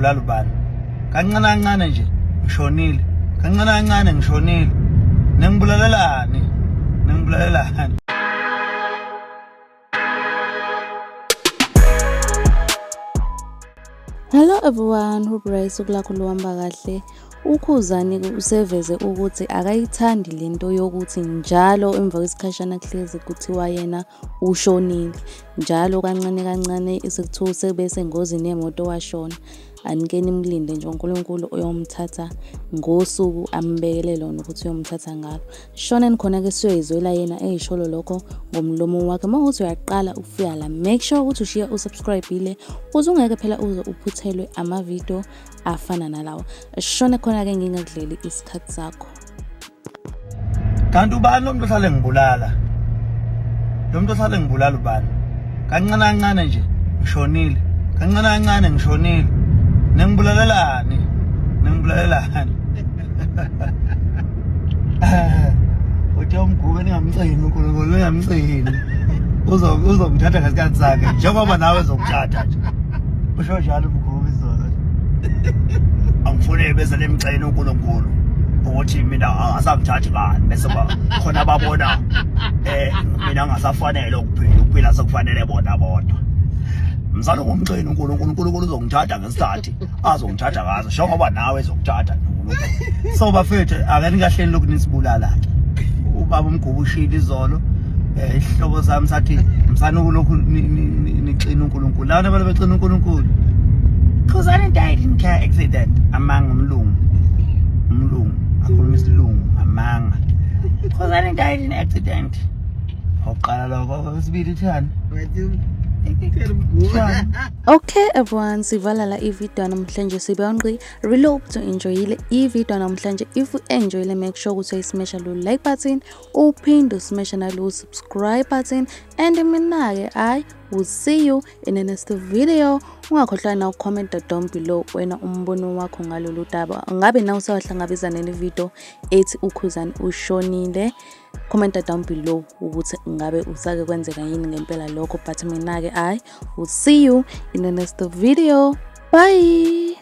ngibulala ubani kancane kancane nje ngishonile kancane kancane ngishonile ningibulalalani Hello everyone, hope usuku lakho luhamba kahle. Ukhuzani useveze ukuthi akayithandi lento yokuthi njalo emva kwesikhashana kuhlezi kuthiwa yena ushonile. Njalo kancane kancane isikuthiwa sebese engozini yemoto washona. Anikeni imlinde nje uNkulunkulu uyomthatha ngosuku ambekele lona ukuthi uyomthatha ngalo. Shoneni khona ke siyoyizwela yena eyisholo lokho ngomlomo wakhe. Mawuthi uyaqala ukufika la, make sure ukuthi ushiya usubscribe ukuze ungeke phela uze uphuthelwe amavideo afana nalawa. Shone khona ke ngingakudleli isikhathi sakho. Kanti ubani lo muntu ohlale ngibulala? Lo muntu ohlale ngibulala ubani? Kancane kancane nje ngishonile. Kancane kancane ngishonile. Ningibulalalani? Uthi umgube ningamcini uNkulunkulu ningamcini. Uzongithatha ngesikhathi sakhe njengoba nawe uzongithatha nje. Usho njalo umgube izolo. Angifune bese lemcini uNkulunkulu ukuthi mina asangithathi ngani bese khona ababona mina ngasafanele ukuphila sekufanele bona bodwa. Mzalo ngomcini uNkulunkulu uzongithatha ngesikhathi azongithatha ngaso njengoba nawe ezongithatha uNkulunkulu. So bafethu akani kahleni lokhu nisibulala ke. Ubaba umgubu ushila izolo isihlobo sami sathi msana lokhu nixina uNkulunkulu. Lana abantu becina uNkulunkulu. Khuzani died in car accident amanga umlungu akhuluma isilungu amanga. Khuzani died in accident. Oqala lokho sibili thani. Okay everyone, sivala la i-video namhlanje sibonke. Really hope to enjoy i-video namhlanje. If you enjoy, make sure ukuthi smash lo like button, uphinde smash na lo subscribe button, and mina ke I will see you in the next video. Ungakhohlwa na comment down below wena umbono wakho ngalolu daba. Ngabe na usawahlangabezana ne-video ethi ukhuzani ushonile? Comment down below ukuthi ngabe usake kwenzeka yini ngempela lokho, but mina ke I will see you in the next video. Bye.